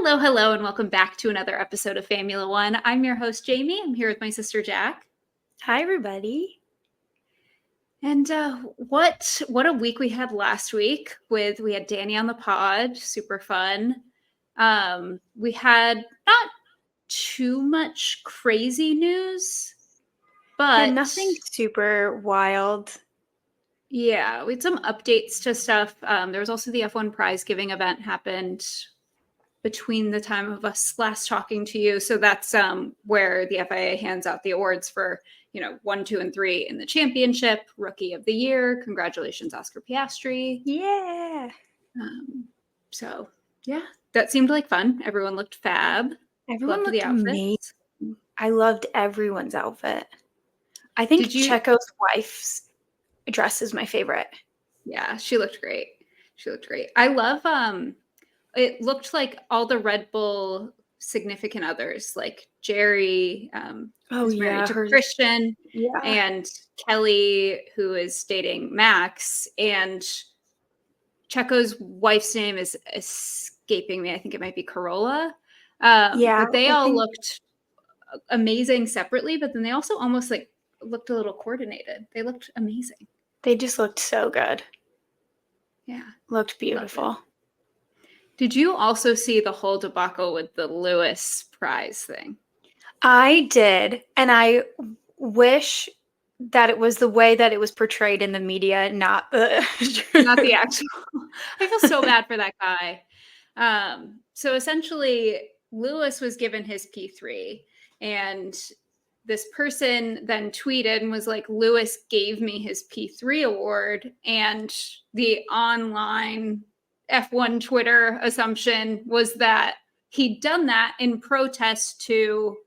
Hello, hello, and welcome back to another episode of Famula One. I'm your host, Jamie. I'm here with my sister, Jack. Hi, everybody. And what a week we had last week we had Danny on the pod, super fun. We had not too much crazy news, but nothing super wild. Yeah, we had some updates to stuff. There was also the F1 prize giving event happened between the time of us last talking to you. So that's where the FIA hands out the awards for, 1, 2, and 3 in the championship, Rookie of the Year. Congratulations, Oscar Piastri. Yeah. So yeah, that seemed like fun. Everyone looked fab. Everyone Loved looked the outfits. amazing. I loved everyone's outfit. I think Checo's wife's dress is my favorite. Yeah, she looked great. I love it looked like all the Red Bull significant others, like Jerry, who's married to Christian, and Kelly, who is dating Max, and Checo's wife's name is escaping me. I think it might be Carola. But they all looked amazing separately, but then they also almost like looked a little coordinated. They looked amazing. They just looked so good. Yeah. Looked beautiful. Did you also see the whole debacle with the Lewis prize thing? I did. And I wish that it was the way that it was portrayed in the media, not the actual. I feel so bad for that guy. So essentially, Lewis was given his P3, and this person then tweeted and was like, Lewis gave me his P3 award. And the online F1 Twitter assumption was that he'd done that in protest to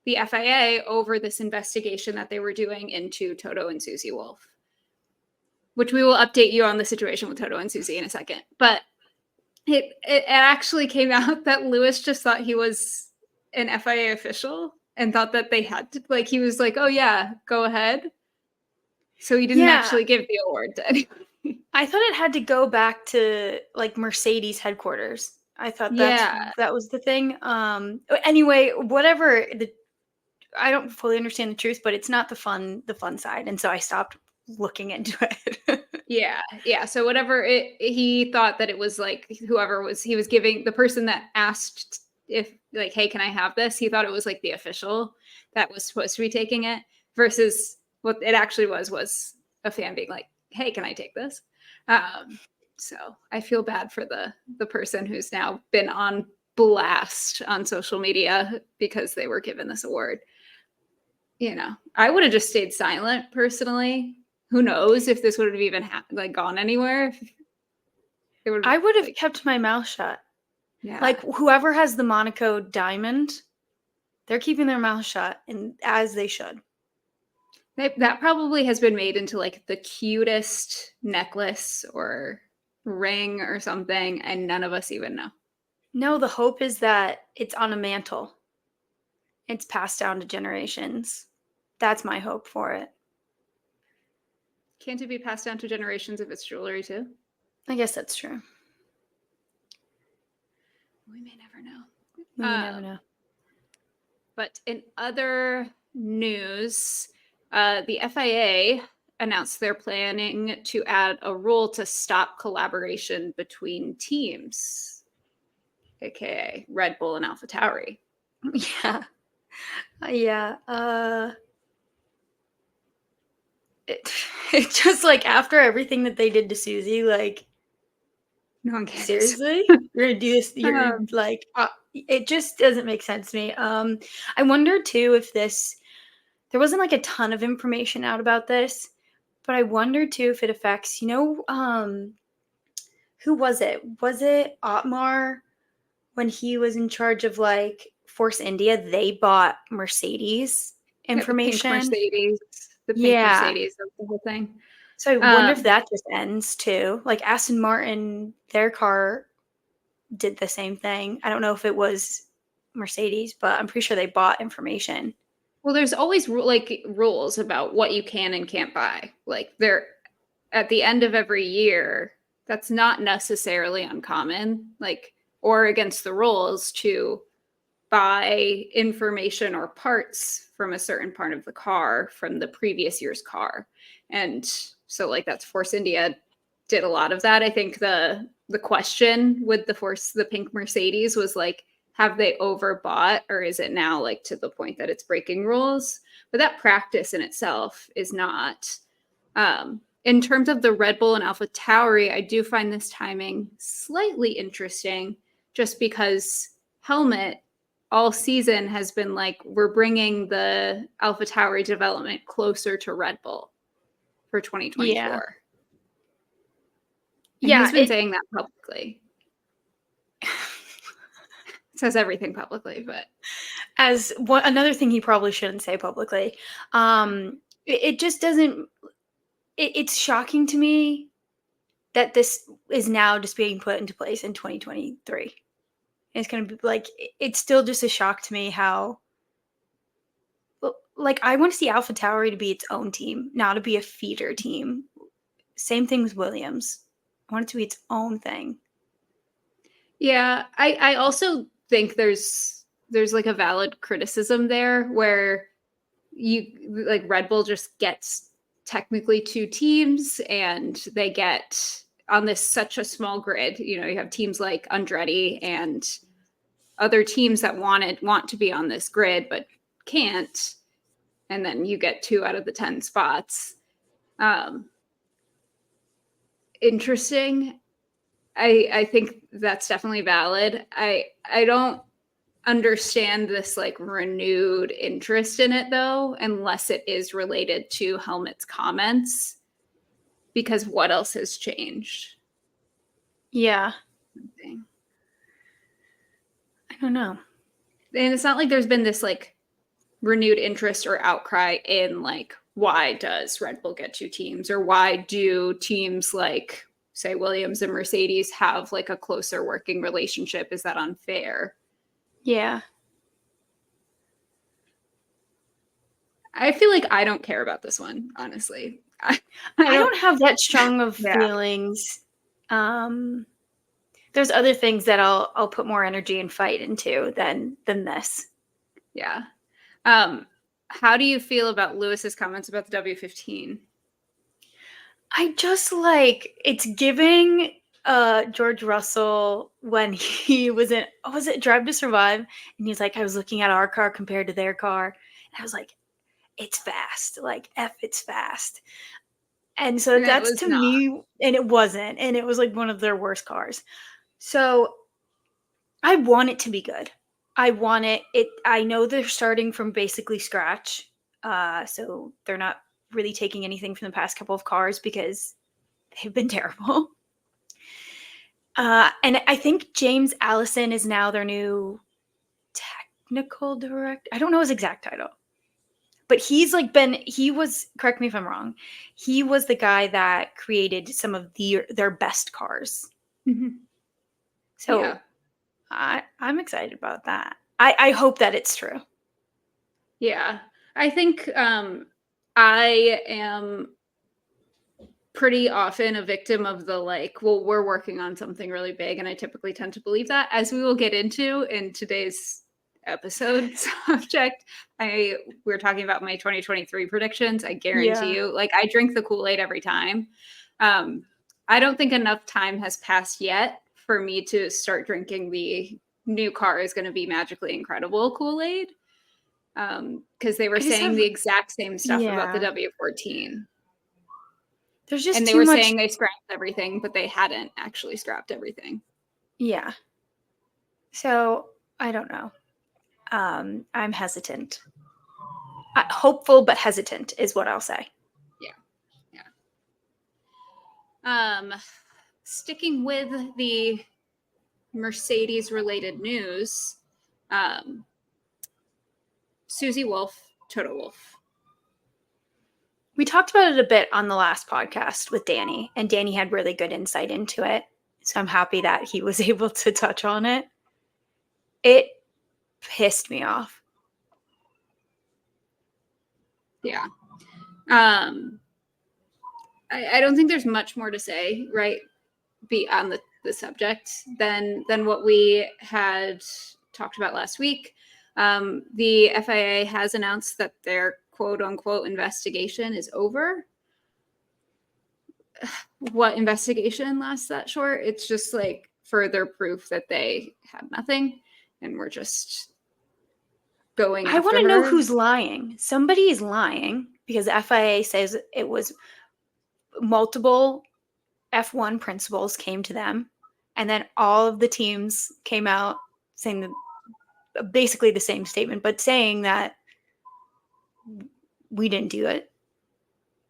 the FIA over this investigation that they were doing into Toto and Susie Wolff, which we will update you on the situation with Toto and Susie in a second. But it actually came out that Lewis just thought he was an FIA official and thought that they had to, like, he was like, oh yeah, go ahead. So he didn't actually give the award to anyone. I thought it had to go back to like Mercedes headquarters. I thought that was the thing. Anyway, whatever. I don't fully understand the truth, but it's not the fun side, and so I stopped looking into it. Yeah. So whatever he thought that it was like whoever he was giving, the person that asked if like, hey, can I have this? He thought it was like the official that was supposed to be taking it, versus what it actually was a fan being like, hey, can I take this? So I feel bad for the person who's now been on blast on social media because they were given this award. I would have just stayed silent personally. Who knows if this would have even gone anywhere? I would have kept my mouth shut. Yeah. Like whoever has the Monaco diamond, they're keeping their mouth shut, and as they should. That probably has been made into like the cutest necklace or ring or something, and none of us even know. No, the hope is that it's on a mantle. It's passed down to generations. That's my hope for it. Can't it be passed down to generations if it's jewelry too? I guess that's true. We may never know. We may never know. But in other news, the FIA announced they're planning to add a rule to stop collaboration between teams, aka Red Bull and AlphaTauri. Yeah. It just like after everything that they did to Susie, like, no one cares. Seriously, you're gonna do this? You're like, it just doesn't make sense to me. I wonder too if there wasn't like a ton of information out about this, but I wonder too if it affects, who was it? Was it Otmar when he was in charge of like Force India? They bought Mercedes information. The pink Mercedes, the whole thing. So I wonder if that just ends too. Like Aston Martin, their car did the same thing. I don't know if it was Mercedes, but I'm pretty sure they bought information. Well, there's always rules about what you can and can't buy. Like they're at the end of every year. That's not necessarily uncommon. Like or against the rules to buy information or parts from a certain part of the car from the previous year's car. And so like that's Force India did a lot of that. I think the question with the pink Mercedes was like, have they overbought, or is it now like to the point that it's breaking rules? But that practice in itself is not. In terms of the Red Bull and AlphaTauri, I do find this timing slightly interesting just because Helmet all season has been like, we're bringing the AlphaTauri development closer to Red Bull for 2024. Yeah. And he's been saying that publicly. Says everything publicly, but another thing he probably shouldn't say publicly. It just doesn't. It's shocking to me that this is now just being put into place in 2023. It's going to be like, it's still just a shock to me how, like, I want to see AlphaTauri to be its own team, not to be a feeder team. Same thing with Williams. I want it to be its own thing. Yeah, I also think there's like a valid criticism there where you like Red Bull just gets technically two teams and they get on this such a small grid. You know, you have teams like Andretti and other teams that want to be on this grid but can't, and then you get 2 out of the 10 spots. Interesting. I think that's definitely valid. I don't understand this like renewed interest in it though, unless it is related to Helmet's comments, because what else has changed? Yeah. I don't know. And it's not like there's been this like renewed interest or outcry in like, why does Red Bull get 2 teams, or why do teams like say Williams and Mercedes have like a closer working relationship? Is that unfair? Yeah. I feel like I don't care about this one, honestly. I don't have that strong of feelings. There's other things that I'll put more energy and fight into than this. Yeah. How do you feel about Lewis's comments about the W15? I just like, it's giving George Russell when he was in, was it Drive to Survive? And he's like, I was looking at our car compared to their car. And I was like, it's fast. Like, it's fast. And so that's to me, and it wasn't. And it was like one of their worst cars. So I want it to be good. I want it. I know they're starting from basically scratch. So they're not really taking anything from the past couple of cars because they've been terrible. And I think James Allison is now their new technical director. I don't know his exact title, but he was, correct me if I'm wrong, he was the guy that created some of their best cars. Mm-hmm. So yeah. I'm excited about that. I hope that it's true. Yeah. I think I am pretty often a victim of the like, well, we're working on something really big. And I typically tend to believe that, as we will get into in today's episode subject. We're talking about my 2023 predictions. I guarantee you, like, I drink the Kool-Aid every time. I don't think enough time has passed yet for me to start drinking the new car is going to be magically incredible Kool-Aid. Because they were saying the exact same stuff about the W14. There's just and they were saying they scrapped everything, but they hadn't actually scrapped everything. Yeah. So I don't know. I'm hesitant. Hopeful but hesitant is what I'll say. Yeah. Sticking with the Mercedes-related news, Susie Wolff, Toto Wolff. We talked about it a bit on the last podcast with Danny, and Danny had really good insight into it. So I'm happy that he was able to touch on it. It pissed me off. Yeah. I don't think there's much more to say, right? On the subject than what we had talked about last week. The FIA has announced that their quote unquote investigation is over. What investigation lasts that short? It's just like further proof that they had nothing and we're just going after I want to know her. who's lying. Somebody is lying because the FIA says it was multiple F1 principals came to them, and then all of the teams came out saying basically the same statement, but saying that we didn't do it.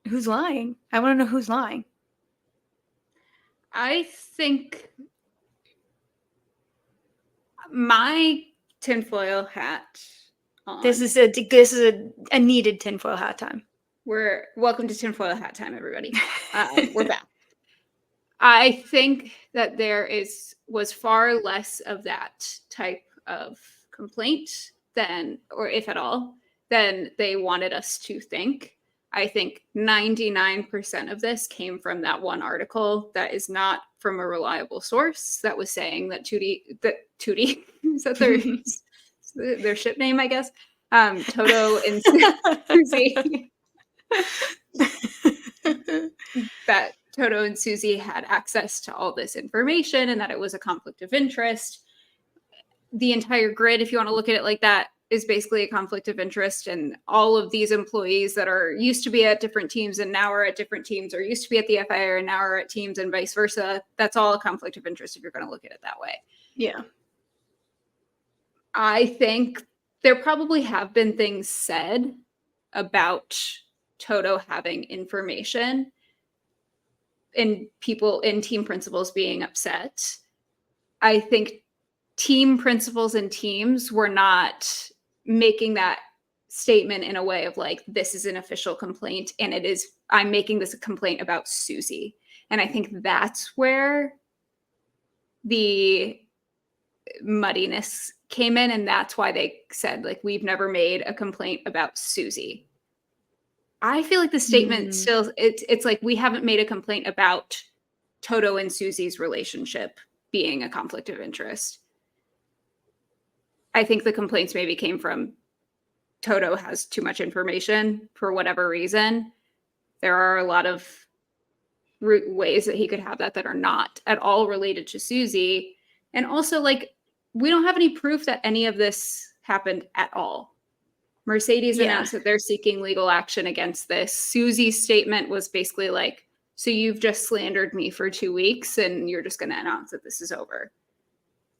Who's lying? I want to know who's lying. I think my tinfoil hat on. This is a needed tinfoil hat time. We're welcome to tinfoil hat time, everybody. We're back. I think that there was far less of that type of complaint than, or if at all, than they wanted us to think. I think 99% of this came from that one article that is not from a reliable source that was saying that Tootie is that their ship name, I guess. Toto and Susie. That Toto and Susie had access to all this information and that it was a conflict of interest. The entire grid, if you want to look at it like that, is basically a conflict of interest. And all of these employees that are used to be at different teams and now are at different teams, or used to be at the FIA and now are at teams and vice versa, that's all a conflict of interest if you're going to look at it that way. Yeah. I think there probably have been things said about Toto having information and people in team principals being upset. I think team principals and teams were not making that statement in a way of like, this is an official complaint and I'm making this a complaint about Susie. And I think that's where the muddiness came in. And that's why they said, like, we've never made a complaint about Susie. I feel like the statement still, it's like, we haven't made a complaint about Toto and Susie's relationship being a conflict of interest. I think the complaints maybe came from Toto has too much information for whatever reason. There are a lot of ways that he could have that are not at all related to Susie. And also, like, we don't have any proof that any of this happened at all. Mercedes announced that they're seeking legal action against this. Susie's statement was basically like, so you've just slandered me for 2 weeks and you're just going to announce that this is over.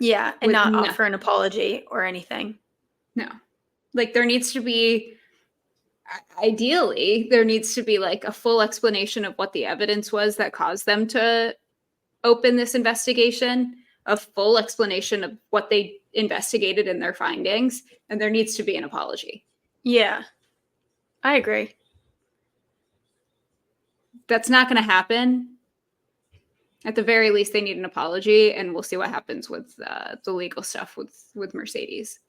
Yeah, and not offer an apology or anything. No. Like, there needs to be, ideally, there needs to be like a full explanation of what the evidence was that caused them to open this investigation, a full explanation of what they investigated in their findings, and there needs to be an apology. Yeah, I agree. That's not going to happen. At the very least, they need an apology, and we'll see what happens with the legal stuff with Mercedes.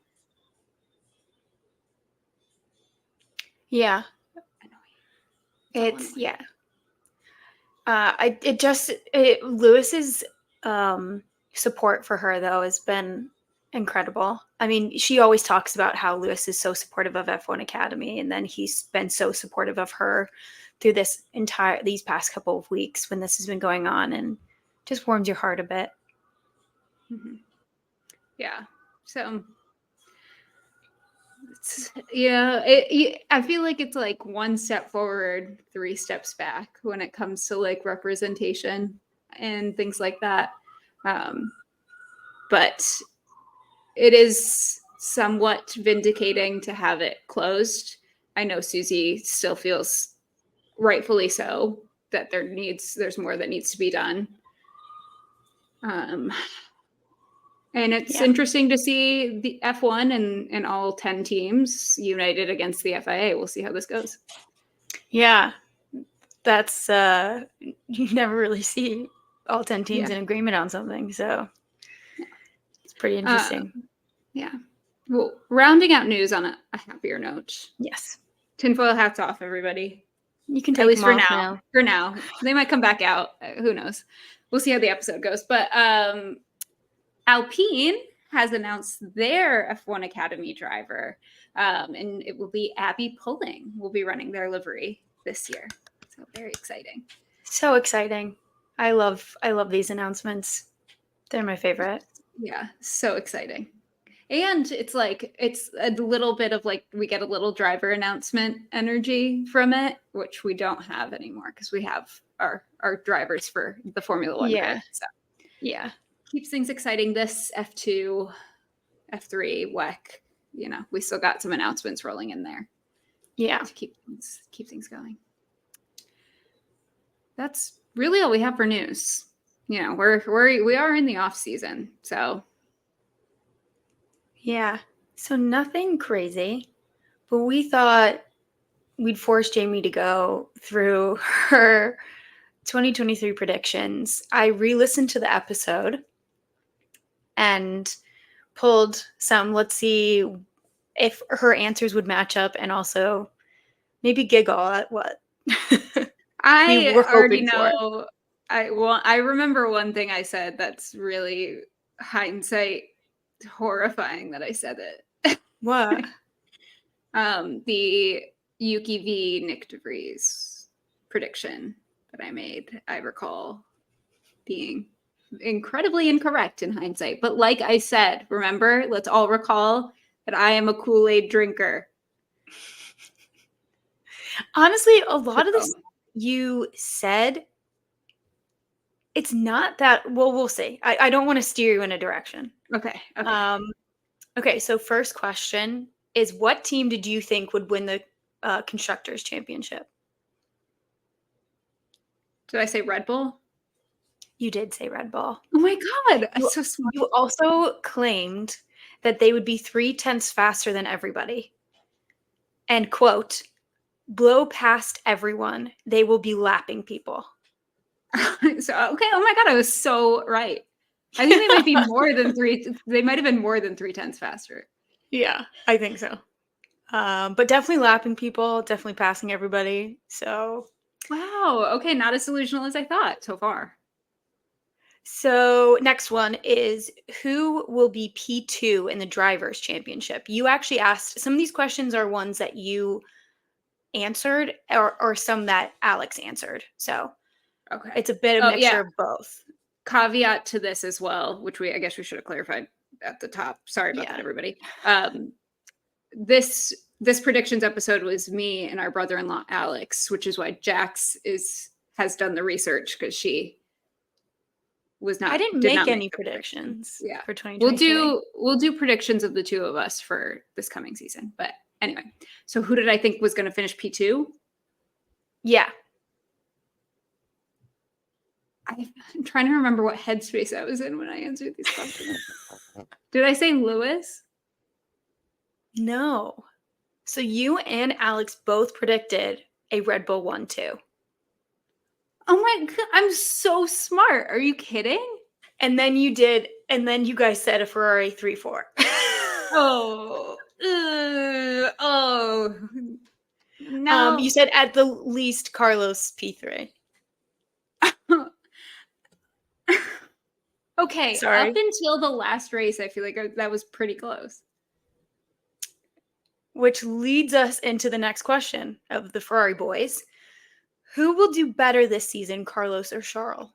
Yeah, it's yeah. Lewis's support for her though has been incredible. I mean, she always talks about how Lewis is so supportive of F1 Academy, and then he's been so supportive of her through these past couple of weeks when this has been going on, and just warms your heart a bit. Mm-hmm. Yeah. So, I feel like it's like one step forward, 3 steps back when it comes to like representation and things like that. But it is somewhat vindicating to have it closed. I know Susie still feels, rightfully so, that there's more that needs to be done. And it's interesting to see the F1 and all 10 teams united against the FIA. We'll see how this goes. Yeah, that's you never really see all 10 teams in agreement on something, so it's pretty interesting. Well, rounding out news on a happier note. Yes. Tinfoil hats off, everybody. You can take at least them for off now. For now. They might come back out. Who knows? we'll see how the episode goes. But Alpine has announced their F1 Academy driver, and it will be Abby Pulling will be running their livery this year. So very exciting. So exciting. I love these announcements. They're my favorite. Yeah, so exciting. And it's like, it's a little bit of like, we get a little driver announcement energy from it, which we don't have anymore because we have our drivers for the Formula One Yeah. grid. So Yeah. keeps things exciting. This F2, F3, WEC, we still got some announcements rolling in there. Yeah. To keep things going. That's really all we have for news. We are in the off season, so yeah. So nothing crazy, but we thought we'd force Jamie to go through her 2023 predictions. I re-listened to the episode and pulled some. Let's see if her answers would match up, and also maybe giggle at what I were already hoping for. know. I remember one thing I said that's really hindsight horrifying that I said it. What? The Yuki v Nick DeVries prediction that I made, I recall being incredibly incorrect in hindsight. But like I said, remember, let's all recall that I am a Kool-Aid drinker. Honestly, a lot of this you said, it's not that well. We'll see. I don't want to steer you in a direction. Okay. Okay. So first question is, what team did you think would win the constructors championship? Did I say Red Bull? You did say Red Bull. Oh my God. I'm so smart. You also claimed that they would be 0.3 faster than everybody. And quote, blow past everyone. They will be lapping people. So, okay. Oh my God. I was so right. I think they might be more than they might have been more than 0.3 faster. Yeah, I think so. But definitely lapping people, definitely passing everybody. So wow. Okay, not as delusional as I thought so far. So next one is, who will be P2 in the drivers' championship? You actually asked, some of these questions are ones that you answered or some that Alex answered. So okay, it's a bit of mixture of both. Caveat to this as well, which I guess we should have clarified at the top. Sorry about that, everybody. This predictions episode was me and our brother-in-law Alex, which is why Jax has done the research, because she was not. I didn't make any predictions. Yeah, for 2023. We'll do predictions of the two of us for this coming season. But anyway, so who did I think was going to finish P2? Yeah. I'm trying to remember what headspace I was in when I answered these questions. Did I say Lewis? No. So you and Alex both predicted a Red Bull 1-2. Oh my God, I'm so smart. Are you kidding? And then you guys said a Ferrari 3-4. Oh. No. You said at the least Carlos P3. Okay, sorry. Up until the last race, I feel like that was pretty close. Which leads us into the next question of the Ferrari boys. Who will do better this season, Carlos or Charles?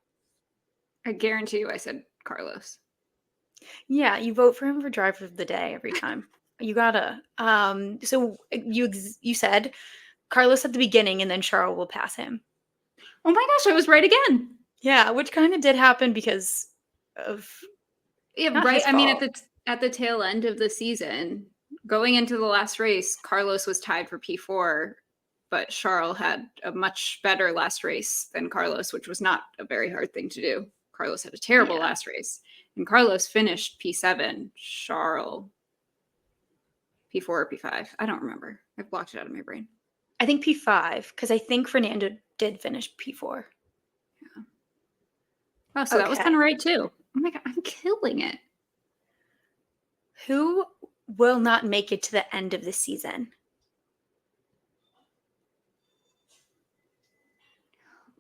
I guarantee you I said Carlos. Yeah, you vote for him for driver of the day every time. You gotta. So you said Carlos at the beginning, and then Charles will pass him. Oh my gosh, I was right again. Yeah, which kind of did happen because of right. I mean, at the tail end of the season, going into the last race, Carlos was tied for P4, but Charles had a much better last race than Carlos, which was not a very hard thing to do. Carlos had a terrible last race, and Carlos finished P7. Charles P4 or P5. I don't remember. I've blocked it out of my brain. I think P5, because I think Fernando did finish P4. Yeah. Oh, so that was kind of right too. Oh my God, I'm killing it. Who will not make it to the end of the season?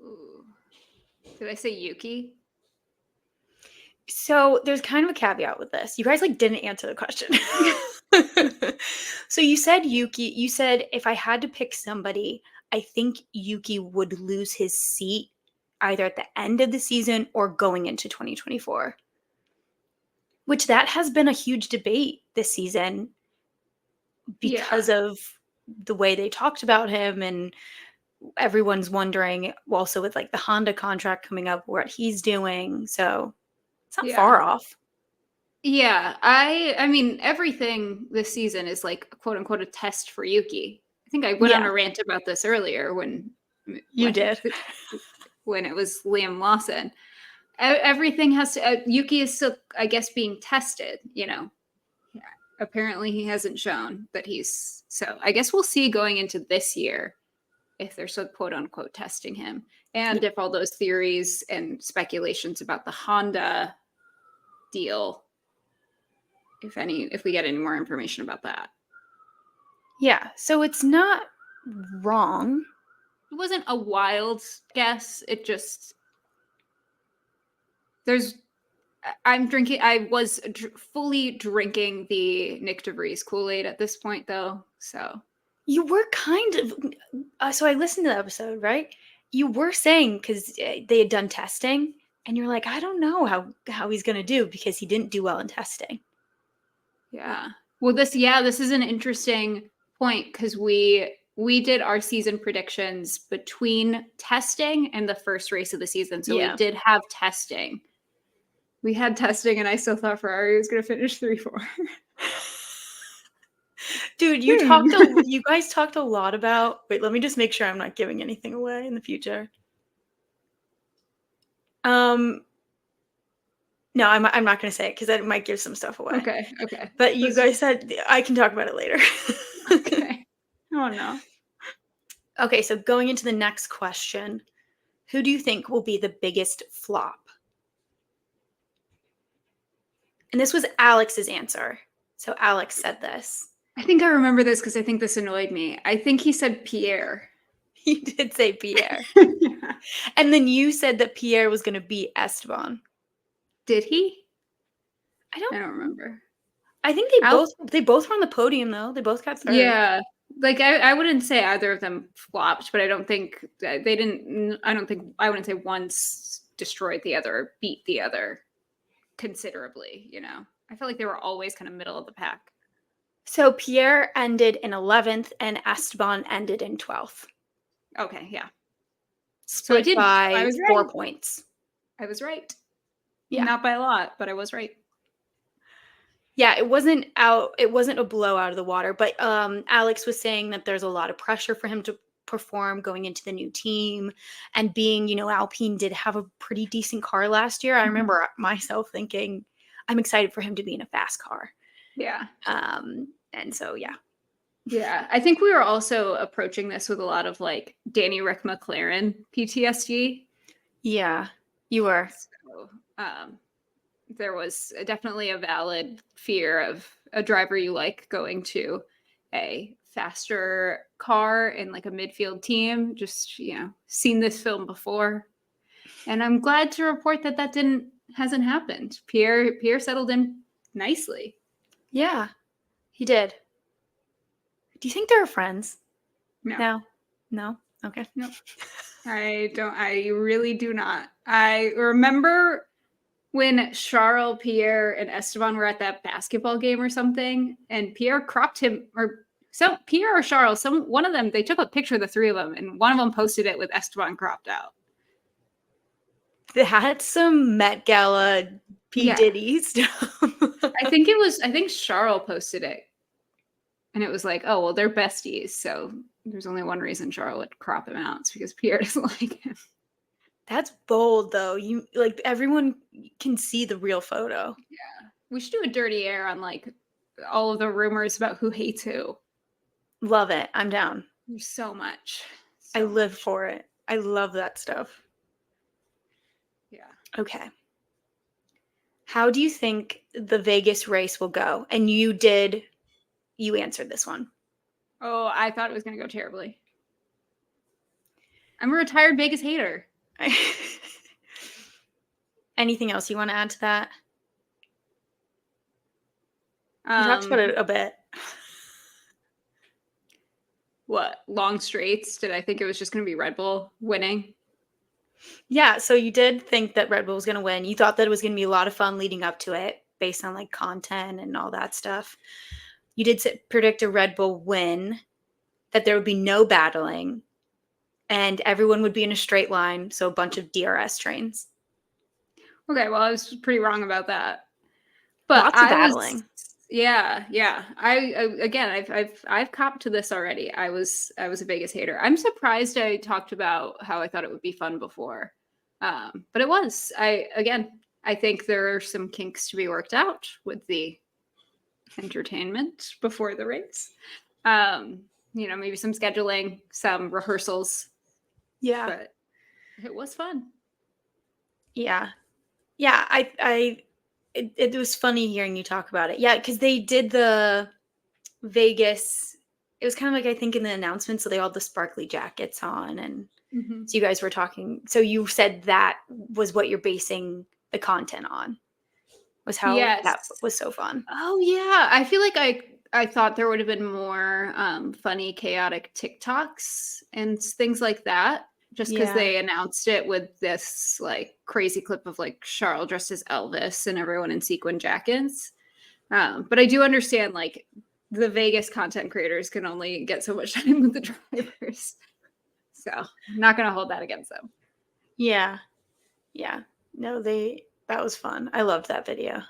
Ooh. Did I say Yuki? So there's kind of a caveat with this. You guys like didn't answer the question. So you said Yuki. You said if I had to pick somebody, I think Yuki would lose his seat either at the end of the season or going into 2024. Which that has been a huge debate this season because Yeah. of the way they talked about him, and everyone's wondering also with like the Honda contract coming up what he's doing. So it's not Yeah. far off. Yeah. I mean, everything this season is like quote unquote a test for Yuki. I think I went on Yeah, a rant about this earlier you when did. when it was Liam Lawson. Everything has to Yuki is still, I guess, being tested, you know. Yeah. Apparently he hasn't shown that he's, so I guess we'll see going into this year if they're so quote unquote testing him, and if all those theories and speculations about the Honda deal, if we get any more information about that. Yeah, so it's not wrong. It wasn't a wild guess. It just, there's, I was fully drinking the Nick DeVries Kool-Aid at this point, though. So You were kind of so I listened to the episode, right? You were saying because they had done testing, and you're like, I don't know how he's gonna do because he didn't do well in testing. yeah. Well, this is an interesting point because we did our season predictions between testing and the first race of the season. So Yeah. we did have testing. We had testing, and I still thought Ferrari was going to finish 3-4. Dude, you guys talked a lot about. Wait, let me just make sure I'm not giving anything away in the future. No, I'm not going to say it because that might give some stuff away. Okay. But you guys said I can talk about it later. Okay. Oh no. Okay, so going into the next question, who do you think will be the biggest flop? And this was Alex's answer. So Alex said this. I think I remember this because I think this annoyed me. I think he said Pierre. He did say Pierre. Yeah. And then you said that Pierre was going to beat Esteban. Did he? I don't remember. I think they both were on the podium though. They both got third. Yeah. Like I wouldn't say either of them flopped, but I don't think they didn't. I wouldn't say one's destroyed the other or beat the other considerably. You know, I feel like they were always kind of middle of the pack. So Pierre ended in 11th and Esteban ended in 12th. Okay, yeah. Split by 4 points. I was right. Yeah. Not by a lot, but I was right. Yeah, it wasn't a blow out of the water, but Alex was saying that there's a lot of pressure for him to perform going into the new team, and being, Alpine did have a pretty decent car last year. I remember myself thinking I'm excited for him to be in a fast car. Yeah. And so, yeah. Yeah. I think we were also approaching this with a lot of like Danny Rick McLaren PTSD. Yeah, you were. So, there was definitely a valid fear of a driver you like going to a faster car in like a midfield team. Just, seen this film before. And I'm glad to report that hasn't happened. Pierre settled in nicely. Yeah, he did. Do you think they're friends? No. No? Okay. No. I really do not. I remember when Charles, Pierre, and Esteban were at that basketball game or something, and Pierre cropped him, or Pierre or Charles, one of them, they took a picture of the three of them, and one of them posted it with Esteban cropped out. That's some Met Gala P. Diddy stuff. I think Charles posted it. And it was like, oh, well, they're besties. So there's only one reason Charles would crop him out. It's because Pierre doesn't like him. That's bold, though. You everyone can see the real photo. Yeah. We should do a dirty air on like all of the rumors about who hates who. Love it. I'm down. There's so much. I live for it. I love that stuff. Yeah. Okay. How do you think the Vegas race will go? And you answered this one. Oh, I thought it was going to go terribly. I'm a retired Vegas hater. Anything else you want to add to that? You talked about it a bit. What, long straights? Did I think it was just going to be Red Bull winning? Yeah, so you did think that Red Bull was going to win. You thought that it was going to be a lot of fun leading up to it based on like content and all that stuff. You did predict a Red Bull win, that there would be no battling, and everyone would be in a straight line, so a bunch of DRS trains. Okay, well, I was pretty wrong about that. But lots of battling. Yeah. I've copped to this already. I was a Vegas hater. I'm surprised I talked about how I thought it would be fun before. But it was. I think there are some kinks to be worked out with the entertainment before the race. Maybe some scheduling, some rehearsals. Yeah. But it was fun. Yeah. It was funny hearing you talk about it. Yeah, because they did the Vegas. It was kind of like, I think in the announcement, so they all had the sparkly jackets on, and so you guys were talking. So you said that was what you're basing the content on. Was how that was so fun. Oh yeah, I feel like I thought there would have been more funny, chaotic TikToks and things like that. Just because they announced it with this like crazy clip of like Charles dressed as Elvis and everyone in sequin jackets. But I do understand like the Vegas content creators can only get so much time with the drivers. So I'm not going to hold that against them. Yeah. No, that was fun. I loved that video.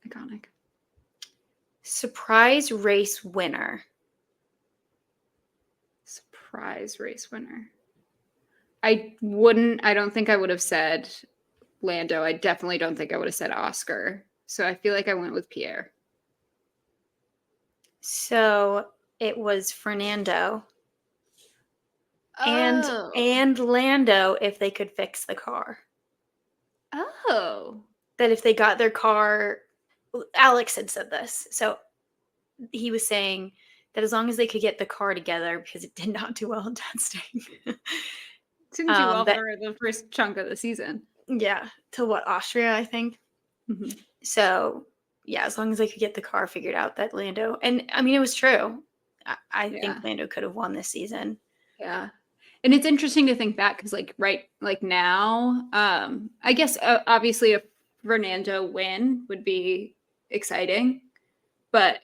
Iconic. Surprise race winner. Surprise race winner. I don't think I would have said Lando. I definitely don't think I would have said Oscar. So I feel like I went with Pierre. So it was Fernando and Lando if they could fix the car. Oh. That if they got their car, Alex had said this. So he was saying that as long as they could get the car together, because it did not do well in testing. Didn't do well for the first chunk of the season. Yeah, to Austria, I think. Mm-hmm. So, yeah, as long as they could get the car figured out, that Lando, and I mean, it was true. I think Lando could have won this season. Yeah. And it's interesting to think back because now, I guess obviously a Fernando win would be exciting, but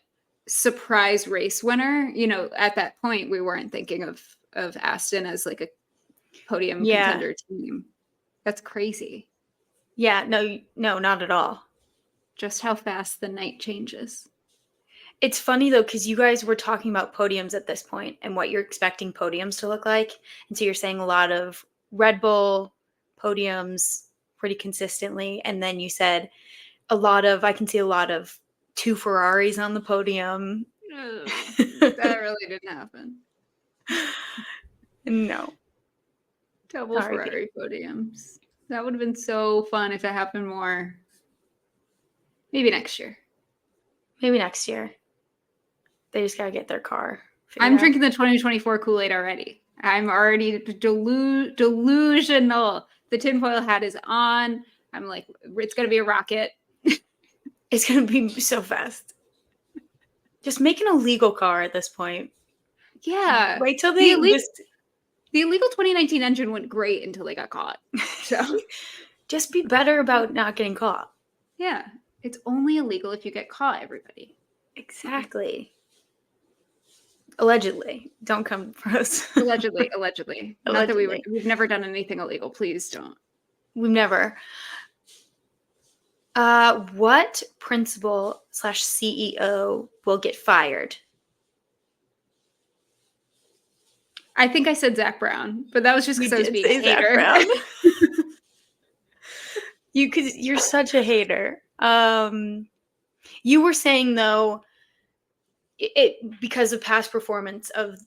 surprise race winner, at that point we weren't thinking of Aston as like a podium contender team. That's crazy. Yeah, no, not at all. Just how fast the night changes. It's funny though, because you guys were talking about podiums at this point and what you're expecting podiums to look like. And so you're saying a lot of Red Bull podiums pretty consistently. And then you said I can see a lot of 2 Ferraris on the podium. That really didn't happen. No. Double Ferrari podiums. That would have been so fun if it happened more. Maybe next year. They just got to get their car. I'm drinking the 2024 Kool-Aid already. I'm already delusional. The tinfoil hat is on. I'm like, it's going to be a rocket. It's going to be so fast. Just make an illegal car at this point. Yeah. Wait till the illegal 2019 engine went great until they got caught. So just be better about not getting caught. Yeah. It's only illegal if you get caught, everybody. Exactly. Allegedly. Don't come for us. Allegedly. Not that we've never done anything illegal. Please don't. We've never. What principal / CEO will get fired? I think I said Zach Brown, but that was just because I was being a hater. You're such a hater. You were saying though, it because of past performance of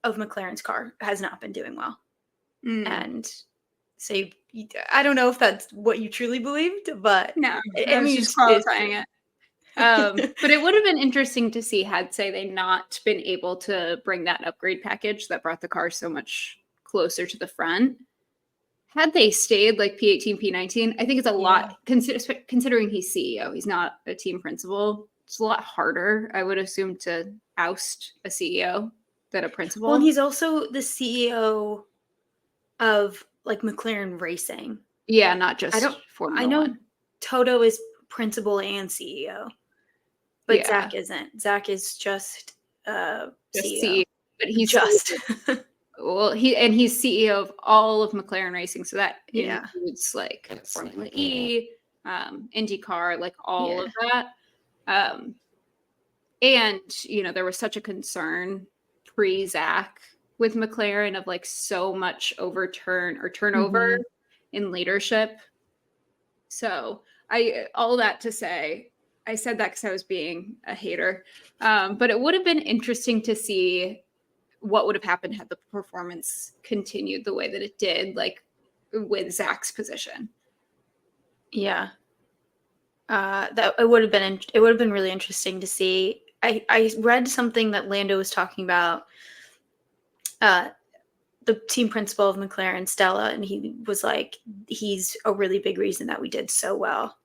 McLaren's car has not been doing well, and so I don't know if that's what you truly believed, but no, I was just qualifying it. But it would have been interesting to see had they not been able to bring that upgrade package that brought the car so much closer to the front. Had they stayed like P18, P19, I think it's a lot considering he's CEO. He's not a team principal. it's a lot harder, I would assume, to oust a CEO than a principal. Well, and he's also the CEO of like McLaren Racing. Yeah, not just I Formula know One. Toto is principal and CEO, but Yeah, Zach isn't. Zach is just just CEO. CEO, but he's Just. well, he's CEO of all of McLaren Racing, so that Yeah. includes like Formula E, IndyCar, like all Yeah. of that. And there was such a concern pre-Zach with McLaren of like so much turnover Mhm. in leadership. So all that to say, I said that because I was being a hater. But it would have been interesting to see what would have happened had the performance continued the way that it did, like with Zach's position. Yeah. That it would have been really interesting to see. I read something that Lando was talking about the team principal of McLaren, Stella, and he was like, he's a really big reason that we did so well.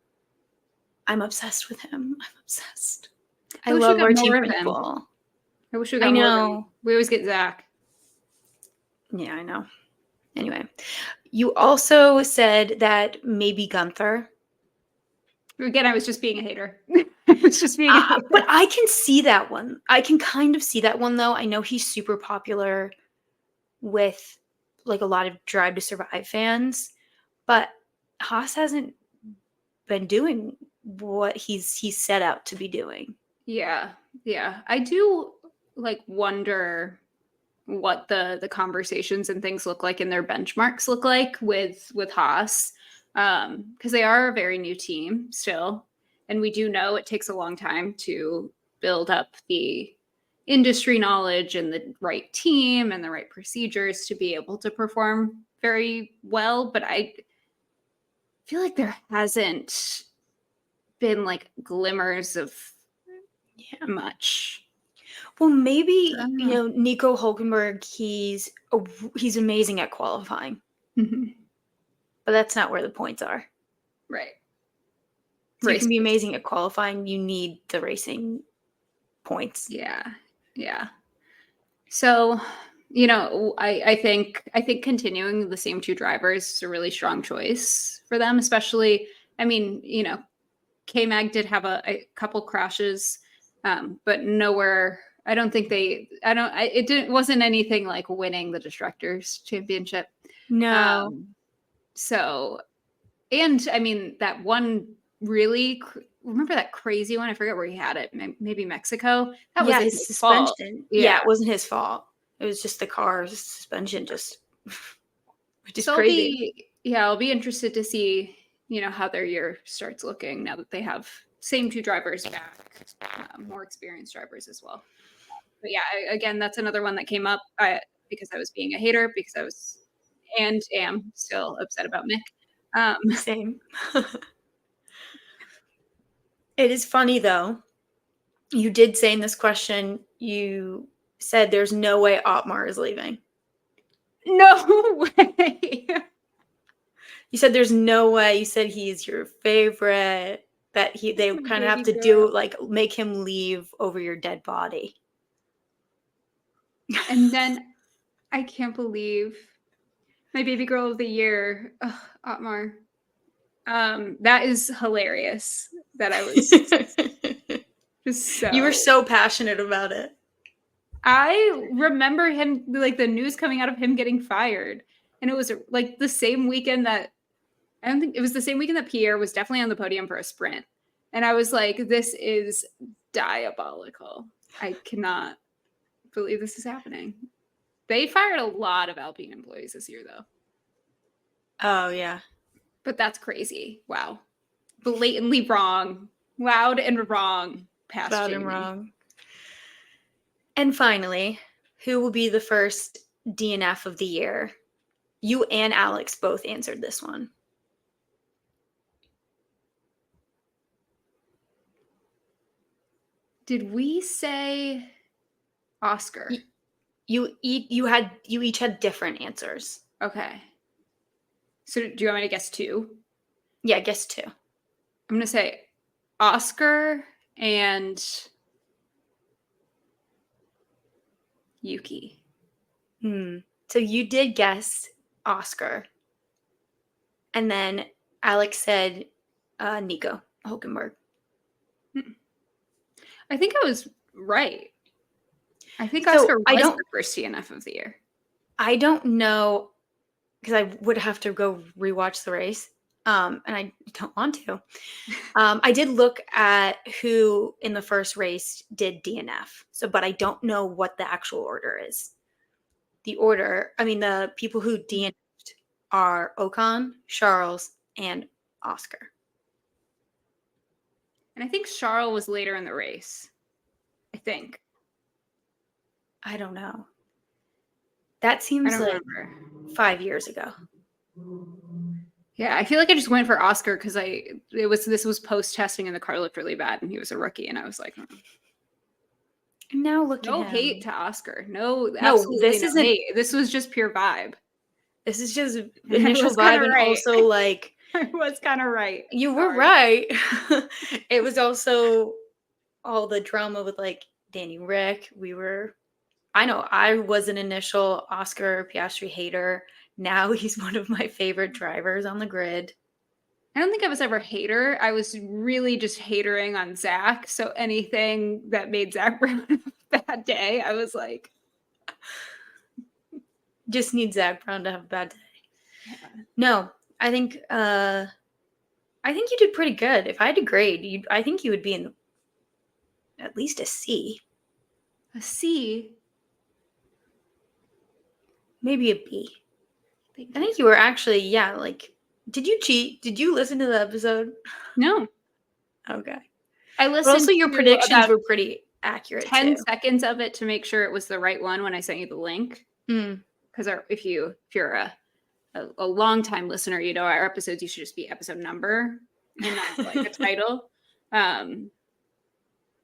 I'm obsessed with him. I'm obsessed. I wish we love got our team more of him. principal. I wish we I got more of him. know. We always get Zach. Yeah, I know. Anyway, you also said that maybe Gunther. Again, I was just being a hater. I was just being a hater. But I can see that one. I can kind of see that one, though. I know he's super popular with like a lot of Drive to Survive fans, but Haas hasn't been doing what he's set out to be doing. Yeah. I do like wonder what the conversations and things look like and their benchmarks look like with Haas, because they are a very new team still, and we do know it takes a long time to build up the industry knowledge and the right team and the right procedures to be able to perform very well. But I feel like there hasn't been like glimmers of much. Well, maybe Nico Hulkenberg. He's amazing at qualifying, but that's not where the points are. Right. So you can be amazing at qualifying. You need the racing points. Yeah. So, I think continuing the same two drivers is a really strong choice for them, especially, I mean, K-Mag did have a couple crashes, but nowhere. I don't think it wasn't anything like winning the Destructors Championship. No. So, and I mean, that one really, remember that crazy one? I forget where he had it. Maybe Mexico. That was his suspension. fault. Yeah, it wasn't his fault. It was just the car's suspension, just crazy. I'll be interested to see, how their year starts looking now that they have same two drivers back, more experienced drivers as well. But yeah, again, that's another one that came up because I was being a hater, because I was and am still upset about Mick. Same. It is funny though. You did say in this question, you said there's no way Otmar is leaving. No way. You said there's no way. You said he's your favorite. That they kind of have to do make him leave over your dead body. And then I can't believe my baby girl of the year, Otmar. That is hilarious. That I was just so. You were so passionate about it. I remember him, like the news coming out of him getting fired, and it was like the same weekend that it was the same weekend that Pierre was definitely on the podium for a sprint, and I was like, "This is diabolical. I cannot believe this is happening." They fired a lot of Alpine employees this year, though. Oh yeah, but that's crazy. Wow, blatantly wrong, loud and wrong. Past loud Jamie. and wrong. And finally, who will be the first DNF of the year? You and Alex both answered this one. Did we say Oscar? You each had different answers. Okay. So do you want me to guess two? Yeah, guess two. I'm going to say Oscar and Yuki. So you did guess Oscar. And then Alex said Nico Hulkenberg. I think I was right. I think So Oscar was the first DNF of the year. I don't know, because I would have to go rewatch the race. And I don't want to. I did look at who in the first race did DNF. But I don't know what the actual order is. The people who DNF'd are Ocon, Charles, and Oscar. And I think Charles was later in the race. I think. I don't know. That seems like 5 years ago. Yeah, I feel like I just went for Oscar because this was post testing and the car looked really bad and he was a rookie and I was like, And now look at him. No hate to Oscar. No, this isn't hate. This was just pure vibe. This is just initial vibe, and also like I was kind of right. You were right. It was also all the drama with like Danny Rick. I know I was an initial Oscar Piastri hater. Now he's one of my favorite drivers on the grid. I don't think I was ever a hater. I was really just hatering on Zach. So anything that made Zach Brown have a bad day, I was like, just need Zach Brown to have a bad day. Yeah. No, I think you did pretty good. If I had to grade, I think you would be in at least a C. A C? Maybe a B. I think you were actually, did you cheat? Did you listen to the episode? No. Okay. I listened. But also, your predictions were pretty accurate. 10 seconds of it to make sure it was the right one when I sent you the link. Because if you're a long-time listener, you know our episodes used to just be episode number and not like a title. But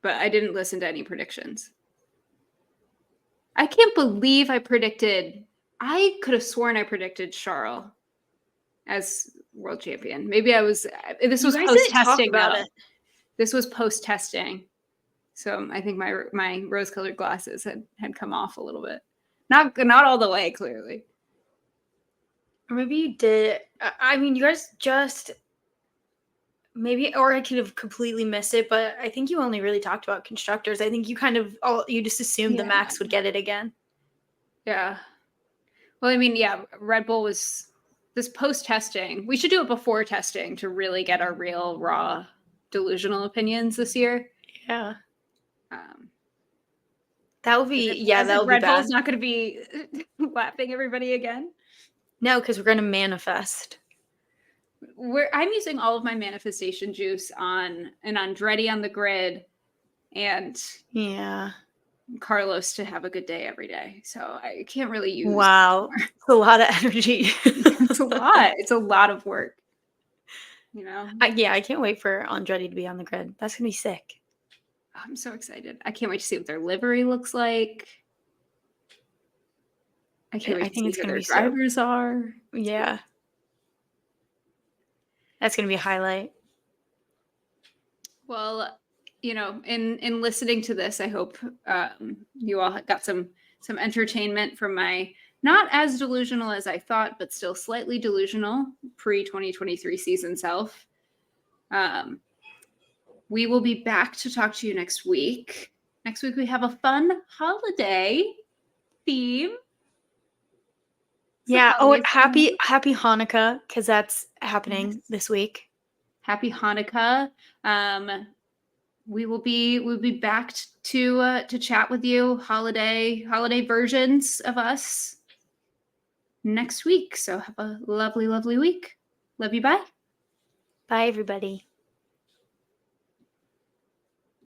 I didn't listen to any predictions. I can't believe I could have sworn I predicted Charles as world champion. Maybe I was. This was post-testing. This was post-testing, so I think my rose-colored glasses had come off a little bit. Not all the way, clearly. Or maybe you did. I mean, you guys just maybe, or I could have completely missed it. But I think you only really talked about constructors. I think you you just assumed the Max would get it again. Yeah. Well, I mean, yeah, Red Bull was this post-testing. We should do it before testing to really get our real, raw, delusional opinions this year. Yeah. That would be, that would be bad. Red Bull's not going to be lapping everybody again? No, because we're going to manifest. I'm using all of my manifestation juice on an Andretti on the grid and Carlos to have a good day every day. So I can't really use. Wow. It's a lot of energy. It's a lot. It's a lot of work. You know? I can't wait for Andretti to be on the grid. That's going to be sick. I'm so excited. I can't wait to see what their livery looks like. I can't wait to see who their drivers are. Yeah. That's going to be a highlight. Well, in listening to this, I hope you all got some entertainment from my not as delusional as I thought, but still slightly delusional pre-2023 season self. We will be back to talk to you next week. Next week we have a fun holiday theme. Yeah. Oh, happy Hanukkah, because that's happening this week. Happy Hanukkah. We'll be back to chat with you holiday versions of us next week. So have a lovely, lovely week. Love you. Bye. Bye, everybody.